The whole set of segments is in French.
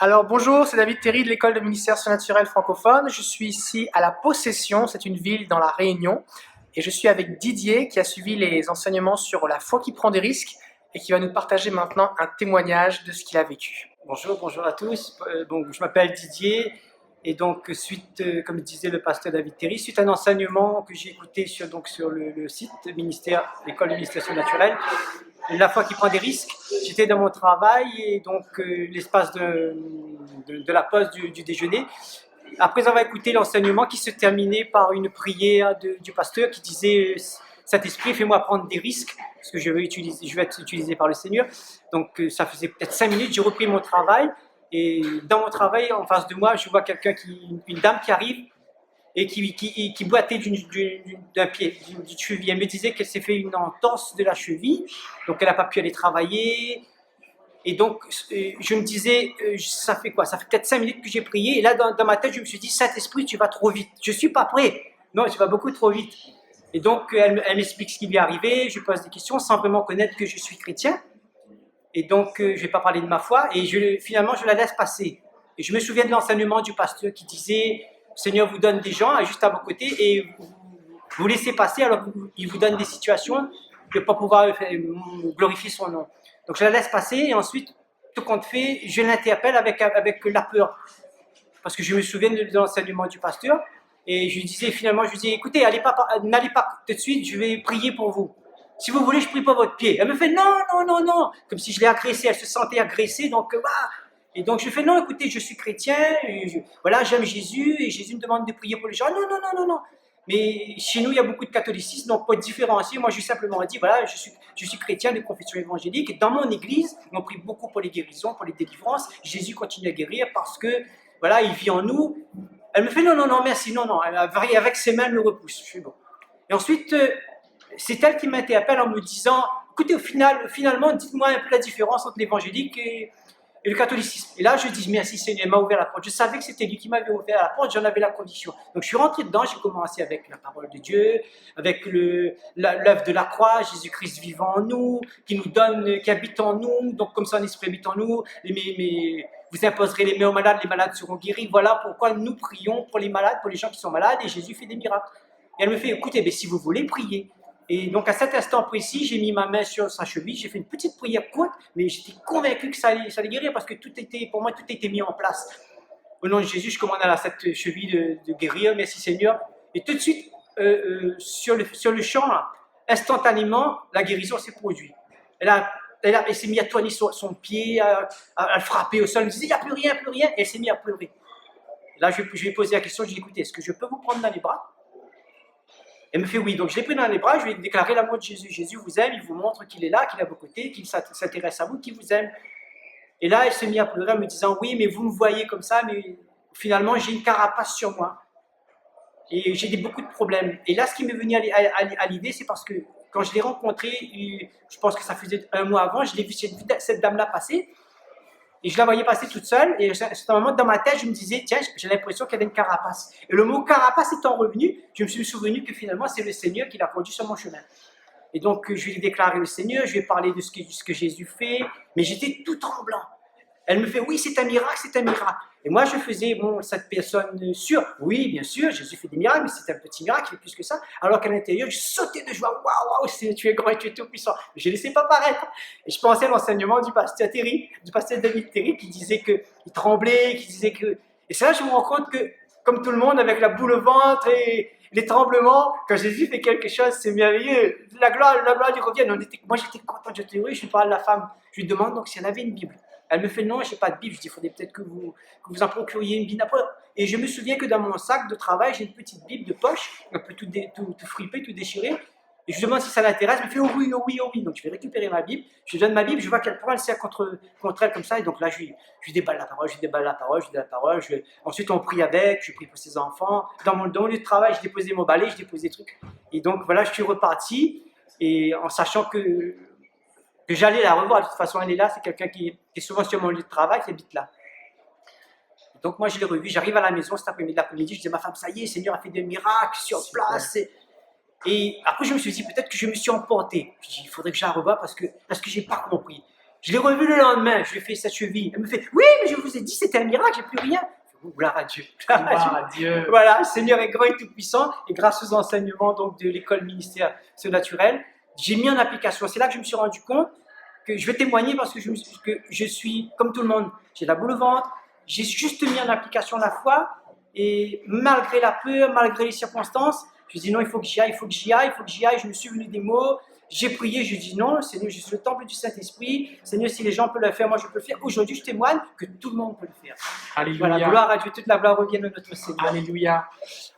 Alors bonjour, c'est David Terry de l'école de ministère surnaturel francophone. Je suis ici à La Possession, c'est une ville dans la Réunion. Et je suis avec Didier qui a suivi les enseignements sur la foi qui prend des risques et qui va nous partager maintenant un témoignage de ce qu'il a vécu. Bonjour à tous. Je m'appelle Didier et donc comme disait le pasteur David Terry, suite à un enseignement que j'ai écouté sur le site ministère, l'école de ministère surnaturel, la foi qui prend des risques. J'étais dans mon travail et donc l'espace de la pause du déjeuner. Après avoir écouté l'enseignement qui se terminait par une prière du pasteur qui disait Saint-Esprit, fais-moi prendre des risques, parce que je vais être utilisé par le Seigneur. Donc ça faisait peut-être 5 minutes, j'ai repris mon travail, et dans mon travail, en face de moi, je vois une dame qui arrive, et qui boitait d'un pied, d'une cheville. Elle me disait qu'elle s'est fait une entorse de la cheville, donc elle n'a pas pu aller travailler. Et donc, je me disais, ça fait quoi? Ça fait peut-être 5 minutes que j'ai prié, et là, dans ma tête, je me suis dit, Saint-Esprit, tu vas trop vite. Je ne suis pas prêt. Non, tu vas beaucoup trop vite. Et donc, elle m'explique ce qui lui est arrivé, je lui pose des questions sans vraiment connaître que je suis chrétien. Et donc, je ne vais pas parler de ma foi, et finalement, je la laisse passer. Et je me souviens de l'enseignement du pasteur qui disait, le Seigneur vous donne des gens juste à vos côtés, et vous laissez passer, alors qu'il vous donne des situations de ne pas pouvoir glorifier son nom. Donc je la laisse passer, et ensuite, tout compte fait, je l'interpelle avec la peur. Parce que je me souviens de l'enseignement du pasteur, et je lui disais, finalement, je lui disais, écoutez, n'allez pas tout de suite, je vais prier pour vous. Si vous voulez, je prie pour votre pied. Elle me fait, non, comme si je l'ai agressée, elle se sentait agressée, donc, et donc je fais, non, écoutez, je suis chrétien, voilà, j'aime Jésus, et Jésus me demande de prier pour les gens. Non. Mais chez nous, il y a beaucoup de catholicisme, donc pour être différencier, moi, j'ai simplement dit, voilà, je suis chrétien de confession évangélique, et dans mon église, on prie beaucoup pour les guérisons, pour les délivrances. Jésus continue à guérir parce que, voilà, il vit en nous. Elle me fait, non, merci, non, avec ses mains, elle me repousse. Je fais bon. Et ensuite, c'est elle qui m'interpelle en me disant, écoutez, finalement, dites-moi un peu la différence entre l'évangélique et le catholicisme. Et là, je dis, merci Seigneur, il m'a ouvert la porte. Je savais que c'était lui qui m'avait ouvert la porte, j'en avais la condition. Donc je suis rentré dedans, j'ai commencé avec la parole de Dieu, avec l'œuvre de la croix, Jésus-Christ vivant en nous, qui nous donne, qui habite en nous, donc comme son esprit habite en nous, vous imposerez les mains aux malades, les malades seront guéris. Voilà pourquoi nous prions pour les malades, pour les gens qui sont malades, et Jésus fait des miracles. Et elle me fait, écoutez, si vous voulez, priez. Et donc à cet instant précis, j'ai mis ma main sur sa cheville, j'ai fait une petite prière courte, mais j'étais convaincu que ça allait guérir parce que pour moi, tout était mis en place. Au nom de Jésus, je commande à cette cheville de guérir, merci Seigneur. Et tout de suite, sur le champ, là, instantanément, la guérison s'est produite. Elle s'est mise à tourner son pied, à le frapper au sol, elle me disait, il n'y a plus rien, et elle s'est mise à pleurer. Là, je lui ai posé la question, je lui ai dit, écoutez, est-ce que je peux vous prendre dans les bras? Elle me fait oui, donc je l'ai pris dans les bras, je lui ai déclaré l'amour de Jésus. Jésus vous aime, il vous montre qu'il est là, qu'il est à vos côtés, qu'il s'intéresse à vous, qu'il vous aime. Et là, elle s'est mise à pleurer en me disant, oui, mais vous me voyez comme ça, mais finalement, j'ai une carapace sur moi. Et j'ai beaucoup de problèmes. Et là, ce qui m'est venu à l'idée, c'est parce que quand je l'ai rencontrée, je pense que ça faisait 1 mois avant, j'ai vu cette dame-là passer. Et je la voyais passer toute seule, et à un moment, dans ma tête, je me disais, tiens, j'ai l'impression qu'il y avait une carapace. Et le mot carapace étant revenu, je me suis souvenu que finalement, c'est le Seigneur qui l'a conduit sur mon chemin. Et donc, je lui ai déclaré le Seigneur, je lui ai parlé de ce que Jésus fait, mais j'étais tout tremblant. Elle me fait, oui, c'est un miracle, c'est un miracle. Et moi, je faisais, cette personne sûre, oui, bien sûr, Jésus fait des miracles, mais c'est un petit miracle, il fait plus que ça. Alors qu'à l'intérieur, je sautais de joie, waouh, tu es grand et tu es tout puissant. Mais je ne laissais pas paraître. Et je pensais à l'enseignement du pasteur Terry, du pasteur David Terry, qui disait qu'il tremblait, qui disait que. Et c'est là que je me rends compte que, comme tout le monde, avec la boule au ventre et les tremblements, quand Jésus fait quelque chose, c'est merveilleux. La gloire lui revient. Moi, j'étais content, j'étais heureux. Je lui parle à la femme. Je lui demande donc si elle avait une Bible. Elle me fait non, je n'ai pas de Bible. Je dis, il faudrait peut-être que vous en procuriez une Bible. Et je me souviens que dans mon sac de travail, j'ai une petite Bible de poche, un peu tout fripée, tout déchirée. Et je lui demande si ça l'intéresse. Elle me fait oh oui. Donc je vais récupérer ma Bible. Je lui donne ma Bible. Je vois qu'elle prend, elle sert contre elle comme ça. Et donc là, je lui déballe la parole. Ensuite, on prie avec. Je prie pour ses enfants. Dans mon lieu de travail, je déposais mon balai, je déposais des trucs. Et donc voilà, je suis reparti. Et en sachant que j'allais la revoir, de toute façon elle est là, c'est quelqu'un qui est souvent sur mon lieu de travail, qui habite là. Donc moi je l'ai revue, j'arrive à la maison cet après-midi, je dis à ma femme, ça y est, Seigneur a fait des miracles sur place. Et après je me suis dit, peut-être que je me suis emporté. Je dis, il faudrait que je la revoie parce que j'ai pas compris. Je l'ai revu le lendemain, je lui ai fait sa cheville. Elle me fait, oui, mais je vous ai dit, c'était un miracle, j'ai plus rien. Gloire à Dieu. Gloire à Dieu. Voilà, le Seigneur est grand et tout-puissant, et grâce aux enseignements donc, de l'école ministère surnaturel, j'ai mis en application. C'est là que je me suis rendu compte que je vais témoigner parce que je suis, comme tout le monde, j'ai la boule au ventre, j'ai juste mis en application la foi, et malgré la peur, malgré les circonstances, je dis non, il faut que j'y aille, il faut que j'y aille, il faut que j'y aille, je me suis venu des mots, j'ai prié, je dis non, Seigneur, je suis le temple du Saint-Esprit, Seigneur, si les gens peuvent le faire, moi je peux le faire. Aujourd'hui, je témoigne que tout le monde peut le faire. Alléluia. Voilà, gloire à Dieu, toute la gloire revient à notre Seigneur. Alléluia.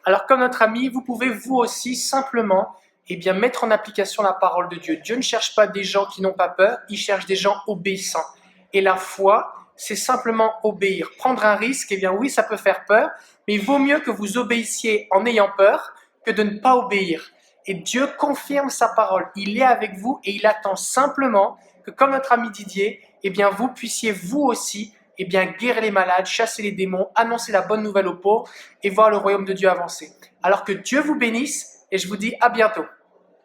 Alors, comme notre ami, vous pouvez vous aussi simplement mettre en application la parole de Dieu. Dieu ne cherche pas des gens qui n'ont pas peur, il cherche des gens obéissants. Et la foi, c'est simplement obéir. Prendre un risque, oui, ça peut faire peur, mais il vaut mieux que vous obéissiez en ayant peur que de ne pas obéir. Et Dieu confirme sa parole. Il est avec vous et il attend simplement que, comme notre ami Didier, vous puissiez vous aussi guérir les malades, chasser les démons, annoncer la bonne nouvelle aux pauvres et voir le royaume de Dieu avancer. Alors que Dieu vous bénisse et je vous dis à bientôt.